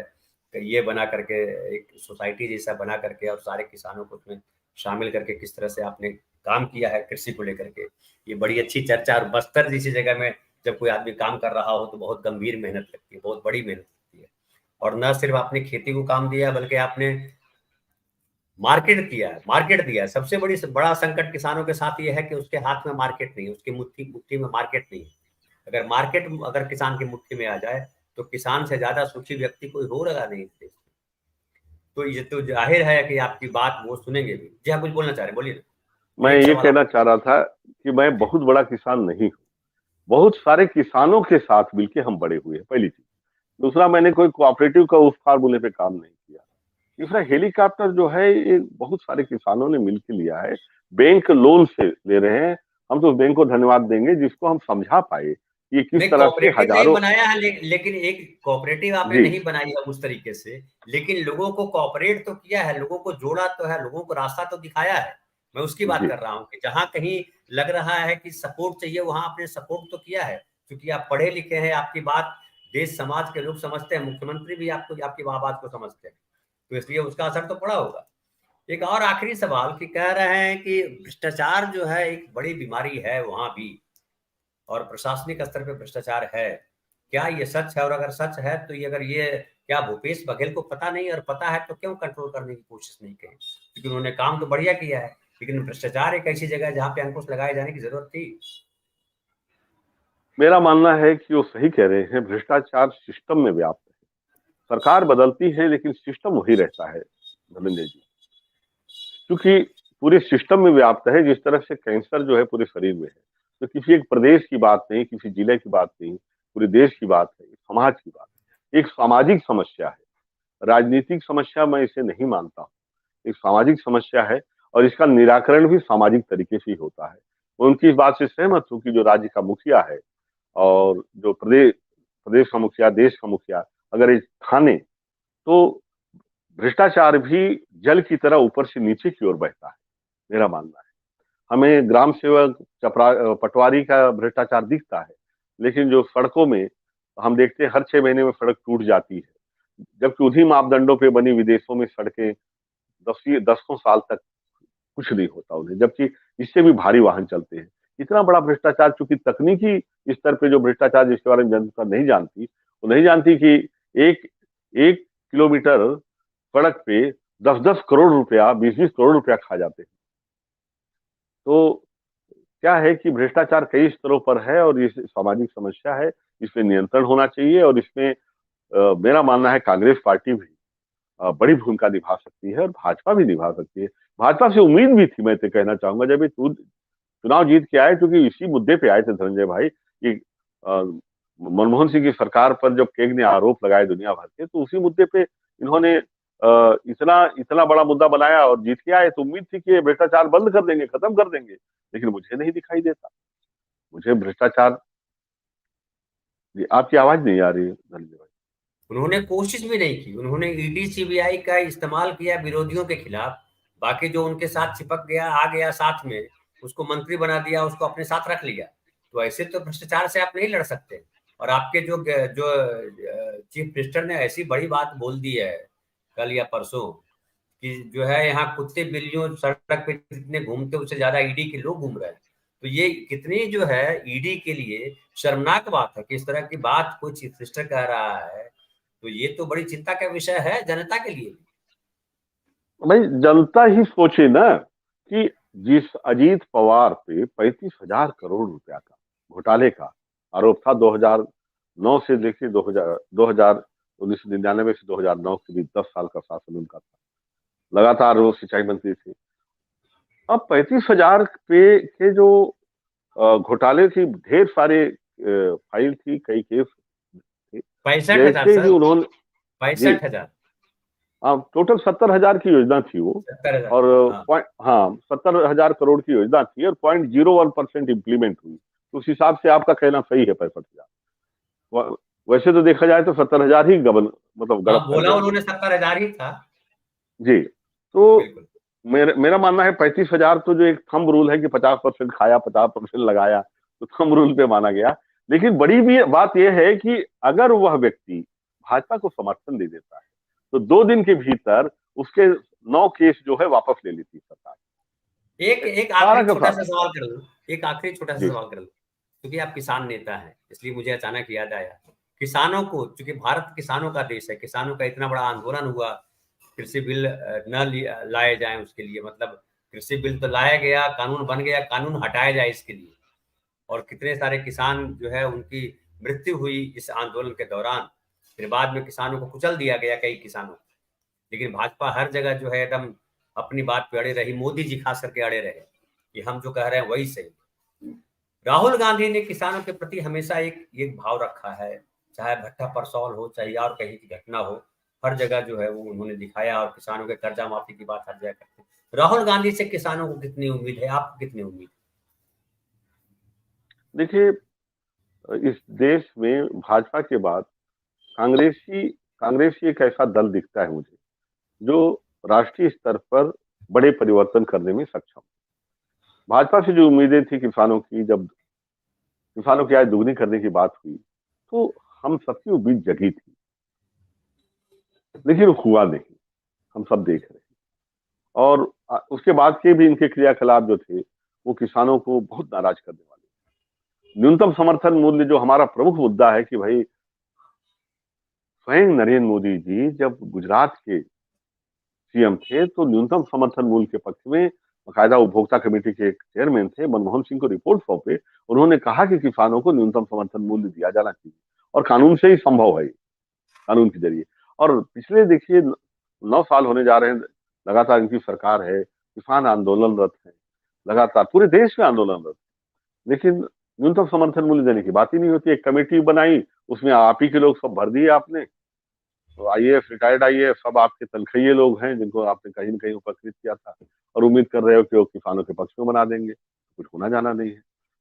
ये बना करके, एक सोसाइटी जैसा बना करके, और सारे किसानों को उसमें शामिल करके किस तरह से आपने काम किया है कृषि को लेकर के, ये बड़ी अच्छी चर्चा। और बस्तर जैसी जगह में जब कोई आदमी काम कर रहा हो तो बहुत गंभीर मेहनत लगती है, बहुत बड़ी मेहनत लगती है। और न सिर्फ आपने खेती को काम दिया, बल्कि आपने मार्केट दिया है। सबसे बड़ा संकट किसानों के साथ ये है कि उसके हाथ में मार्केट नहीं है, उसकी मुट्ठी मुट्ठी में मार्केट नहीं है। अगर किसान की मुट्ठी में आ जाए, तो किसान से ज्यादा सुखी व्यक्ति कोई हो रहा नहीं इस देश में। तो ये तो जाहिर है कि आपकी बात वो सुनेंगे भी। जी, आप कुछ बोलना चाह रहे हैं, बोलिए ना। मैं एक ये सवाल आप। कहना चाह रहा था कि मैं जी बहुत बड़ा किसान नहीं हूँ, बहुत सारे किसानों के साथ मिलके हम बड़े हुए हैं, पहली चीज। दूसरा, मैंने कोई कोऑपरेटिव का उस फार्मूले पे काम नहीं किया। तीसरा, हेलीकॉप्टर जो है ये बहुत सारे किसानों ने मिलकर लिया है, बैंक लोन से ले रहे हैं। हम तो उस बैंक को धन्यवाद देंगे जिसको हम समझा पाए ये किस नहीं, तरह से कोऑपरेटिव नहीं हजारों। बनाया है, लेकिन एक कोऑपरेटिव आपने जी नहीं बनाई है उस तरीके से, लेकिन लोगों को कोऑपरेट तो किया है, लोगों को जोड़ा तो है, लोगों को रास्ता तो दिखाया है। मैं उसकी बात जी कर रहा हूँ कि जहां कहीं लग रहा है कि सपोर्ट चाहिए, वहां आपने सपोर्ट तो किया है, क्योंकि आप पढ़े लिखे हैं, आपकी बात देश समाज के लोग समझते हैं, मुख्यमंत्री भी आपको आपकी बात को समझते हैं, तो इसलिए उसका असर तो पड़ा होगा। एक और आखिरी सवाल कि कह रहे हैं कि भ्रष्टाचार जो है एक बड़ी बीमारी है वहां भी, और प्रशासनिक स्तर पे भ्रष्टाचार है। क्या ये सच है? और अगर सच है तो ये अगर ये क्या भूपेश बघेल को पता नहीं, और पता है तो क्यों कंट्रोल करने की कोशिश नहीं की? क्योंकि उन्होंने काम तो बढ़िया किया है, लेकिन भ्रष्टाचार एक ऐसी जगह है जहाँ पे अंकुश लगाए जाने की जरूरत थी। मेरा मानना है कि वो सही कह रहे हैं, भ्रष्टाचार सिस्टम में व्याप्त है। सरकार बदलती है लेकिन सिस्टम वही रहता है धर्मेंद्र जी, क्योंकि पूरे सिस्टम में व्याप्त है। जिस तरह से कैंसर जो है पूरे शरीर में है, तो किसी एक प्रदेश की बात नहीं, किसी जिले की बात नहीं, पूरे देश की बात है, समाज की बात है। एक सामाजिक समस्या है, राजनीतिक समस्या मैं इसे नहीं मानता हूँ। एक सामाजिक समस्या है और इसका निराकरण भी सामाजिक तरीके से ही होता है। मैं उनकी इस बात से सहमत हूँ कि जो राज्य का मुखिया है और जो प्रदेश प्रदेश का मुखिया, देश का मुखिया अगर ये ठाने, तो भ्रष्टाचार भी जल की तरह ऊपर से नीचे की ओर बहता है, मेरा मानना है। हमें ग्राम सेवक, पटवारी का भ्रष्टाचार दिखता है, लेकिन जो सड़कों में हम देखते हैं हर 6 महीने में सड़क टूट जाती है, जबकि उन्हीं मापदंडों पे बनी विदेशों में सड़कें दसों साल तक कुछ नहीं होता उन्हें, जबकि इससे भी भारी वाहन चलते हैं। इतना बड़ा भ्रष्टाचार, चूंकि तकनीकी स्तर पे जो भ्रष्टाचार जिसके बारे में जनता नहीं जानती, वो नहीं जानती कि एक 1 किलोमीटर सड़क पे 10-10 करोड़ रुपया, 20-20 करोड़ रुपया खा जाते हैं। तो क्या है कि भ्रष्टाचार कई स्तरों पर है और ये सामाजिक समस्या है। इस पे नियंत्रण होना चाहिए और इसमें मेरा मानना है कांग्रेस पार्टी भी बड़ी भूमिका निभा सकती है और भाजपा भी निभा सकती है। भाजपा से उम्मीद भी थी, मैं तो कहना चाहूंगा, जब ये चुनाव जीत के आए, क्योंकि इसी मुद्दे पे आए थे धनंजय भाई कि मनमोहन सिंह की सरकार पर जब केग ने आरोप लगाए दुनिया भर के, तो उसी मुद्दे पे इन्होंने इतना इतना बड़ा मुद्दा बनाया और जीत के आए। तो उम्मीद थी कि ये भ्रष्टाचार बंद कर देंगे, खत्म कर देंगे, लेकिन मुझे नहीं दिखाई देता। मुझे भ्रष्टाचार। जी, आपकी आवाज नहीं आ रही है धनंजय भाई। उन्होंने कोशिश भी नहीं की, उन्होंने ईडी सीबीआई का इस्तेमाल किया विरोधियों के खिलाफ, बाकी जो उनके साथ चिपक गया, आ गया साथ में, उसको मंत्री बना दिया, उसको अपने साथ रख लिया। तो ऐसे तो भ्रष्टाचार से आप नहीं लड़ सकते। और आपके जो जो चीफ मिनिस्टर ने ऐसी बड़ी बात बोल दी है कल या परसों, कि जो है यहाँ कुत्ते बिल्लियों सड़क पे जितने घूमते उससे ज्यादा ईडी के लोग घूम रहे हैं। तो ये कितनी जो है ईडी के लिए शर्मनाक बात है कि इस तरह की बात कोई चीफ मिनिस्टर कह रहा है। तो ये तो बड़ी चिंता का विषय है जनता के लिए भी। भाई जनता ही सोचे ना कि जिस अजीत पवार पे 35,000 करोड़ रुपया का घोटाले का आरोप था 2009 से लेके 2000 1999 से 2009 के बीच 10 साल का शासन उनका था, लगातार वो सिंचाई मंत्री थे। अब 35,000 पे के जो घोटाले की ढेर सारे फाइल थी, कई केस थे। 65,000 जैसे ही सर, उन्होंने। जी 65,000। हाँ, टोटल 70,000 की योजना थी वो। 70,000 और हाँ। हाँ, 70,000 करोड़ की योजना थी और 0.01% इम्प्लीमेंट हुई। तो उस हिसाब से आपका कहना सही है 65,000। वैसे तो देखा जाए तो 70,000 ही गबन, मतलब हाँ, गलत कर बोला गए उन्होंने उन्होंने। 70,000 ही था। जी। तो बिल्कुल। मेरा मानना है 35,000 तो जो एक थंब रूल है कि 50% खाया 50% लगाया, तो थंब रूल पे माना गया। लेकिन बड़ी भी बात यह है कि अगर वह व्यक्ति भाजपा को समर्थन दे देता है, तो 2 दिन के भीतर उसके 9 केस जो है वापस ले लेती है सरकार। एक एक सारा आखिरी का छोटा सा सारा। सवाल कर लूं, एक आखिरी छोटा सा जी सवाल कर लूं, क्योंकि आप किसान नेता हैं इसलिए मुझे अचानक याद आया। किसानों को, क्योंकि भारत किसानों का देश है, किसानों का इतना बड़ा आंदोलन हुआ, कृषि बिल लाए जाए उसके लिए, मतलब कृषि बिल तो लाया गया, कानून बन गया, कानून हटाया जाए इसके लिए। और कितने सारे किसान जो है उनकी मृत्यु हुई इस आंदोलन के दौरान। फिर बाद में किसानों को कुचल दिया गया, कई किसानों को। लेकिन भाजपा हर जगह जो है एकदम अपनी बात पे अड़े रही, मोदी जी खास करके अड़े रहे कि हम जो कह रहे हैं वही सही। राहुल गांधी ने किसानों के प्रति हमेशा एक भाव रखा है, चाहे भट्टा परसौल हो, चाहे और कहीं की घटना हो, हर जगह जो है वो उन्होंने दिखाया, और किसानों के कर्जा माफी की बात हर जगह करते हैं। राहुल गांधी से किसानों को कितनी उम्मीद है, आपको कितनी उम्मीद देखिए, इस देश में भाजपा के बाद कांग्रेस ही एक ऐसा दल दिखता है मुझे जो राष्ट्रीय स्तर पर बड़े परिवर्तन करने में सक्षम। भाजपा से जो उम्मीदें थी किसानों की, जब किसानों की आय दुगनी करने की बात हुई तो हम सबकी उम्मीद जगी थी, लेकिन हुआ नहीं, हम सब देख रहे हैं। और उसके बाद के भी इनके क्रियाकलाप जो थे वो किसानों को बहुत नाराज करने वाले। न्यूनतम समर्थन मूल्य जो हमारा प्रमुख मुद्दा है कि भाई स्वयं नरेंद्र मोदी जी जब गुजरात के सीएम थे तो न्यूनतम समर्थन मूल्य के पक्ष में बाकायदा उपभोक्ता कमेटी के एक चेयरमैन थे, मनमोहन सिंह को रिपोर्ट सौंपे। उन्होंने कहा कि किसानों को न्यूनतम समर्थन मूल्य दिया जाना चाहिए और कानून से ही संभव है, कानून के जरिए। और पिछले देखिए 9 साल होने जा रहे हैं, लगातार इनकी सरकार है, किसान आंदोलनरत है, लगातार पूरे देश में आंदोलनरत, लेकिन न्यूनतम समर्थन मूल्य देने की बात ही नहीं होती। एक कमेटी बनाई, उसमें आप ही के लोग सब भर दिए आपने, तो आईएएस, रिटायर्ड आईएएस सब आपके तनख्वाही लोग हैं जिनको आपने कहीं न कहीं उपकृत किया था, और उम्मीद कर रहे हो कि वो किसानों के पक्ष में बना देंगे। कुछ होना जाना नहीं है।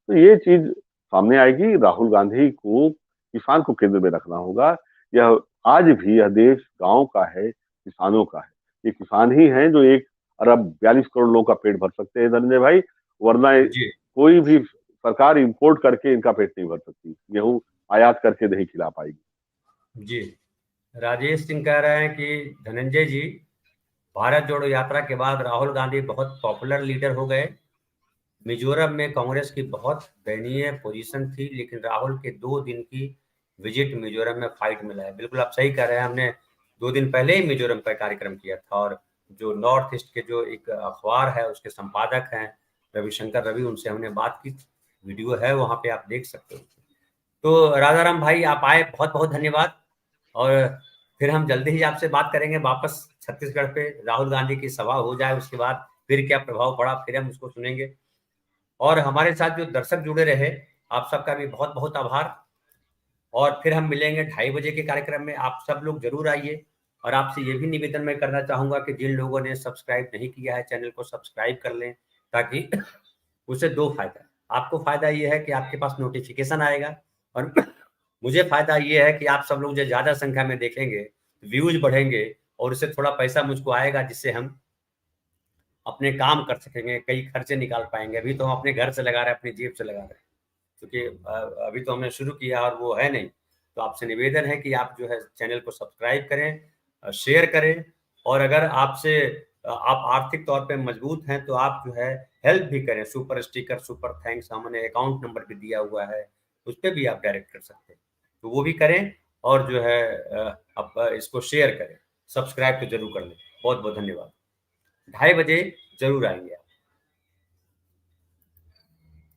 तो ये चीज सामने आएगी। राहुल गांधी को किसान को केंद्र में रखना होगा। यह आज भी यह देश गांव का है, किसानों का है। ये किसान ही हैं जो 1 अरब 42 करोड़ लोगों का पेट भर सकते हैं धनंजय भाई, वरना जी कोई भी सरकार इंपोर्ट करके इनका पेट नहीं भर सकती, गेहूं आयात करके नहीं खिला पाएगी। जी। राजेश सिंह कह रहे हैं कि धनंजय जी, भारत जोड़ो यात्रा के बाद राहुल गांधी बहुत पॉपुलर लीडर हो गए। मिजोरम में कांग्रेस की बहुत दयनीय पोजीशन थी, लेकिन राहुल के 2 दिन की विजिट मिजोरम में फाइट मिला है। बिल्कुल आप सही कह रहे हैं। हमने 2 दिन पहले ही मिजोरम का कार्यक्रम किया था, और जो नॉर्थ ईस्ट के जो एक अखबार है उसके संपादक हैं रविशंकर रवि, उनसे हमने बात की। वीडियो है वहां पे, आप देख सकते हो। तो राजाराम भाई, आप आए, बहुत बहुत धन्यवाद। और फिर हम जल्दी ही आपसे बात करेंगे वापस छत्तीसगढ़ पे। राहुल गांधी की सभा हो जाए, उसके बाद फिर क्या प्रभाव पड़ा, फिर हम उसको सुनेंगे। और हमारे साथ जो दर्शक जुड़े रहे, आप सबका भी बहुत बहुत आभार। और फिर हम मिलेंगे 2:30 बजे के कार्यक्रम में। आप सब लोग जरूर आइए। और आपसे ये भी निवेदन मैं करना चाहूंगा कि जिन लोगों ने सब्सक्राइब नहीं किया है चैनल को सब्सक्राइब कर लें, ताकि उससे 2 फायदा। आपको फायदा ये है कि आपके पास नोटिफिकेशन आएगा, और मुझे फायदा ये है कि आप सब लोग जो ज्यादा संख्या में देखेंगे, व्यूज बढ़ेंगे, और उससे थोड़ा पैसा मुझको आएगा, जिससे हम अपने काम कर सकेंगे, कई खर्चे निकाल पाएंगे। अभी तो हम अपने घर से लगा रहे हैं, अपनी जेब से लगा रहे हैं, क्योंकि अभी तो हमने शुरू किया और वो है नहीं। तो आपसे निवेदन है कि आप जो है चैनल को सब्सक्राइब करें, शेयर करें। और अगर आपसे आप आर्थिक तौर पे मजबूत हैं तो आप जो है हेल्प भी करें। सुपर स्टिकर, सुपर थैंक्स, हमने अकाउंट नंबर भी दिया हुआ है, उस पर भी आप डायरेक्ट कर सकते हैं, तो वो भी करें। और जो है आप इसको शेयर करें, सब्सक्राइब तो जरूर कर लें। बहुत बहुत धन्यवाद। 2:30 बजे जरूर आएंगे।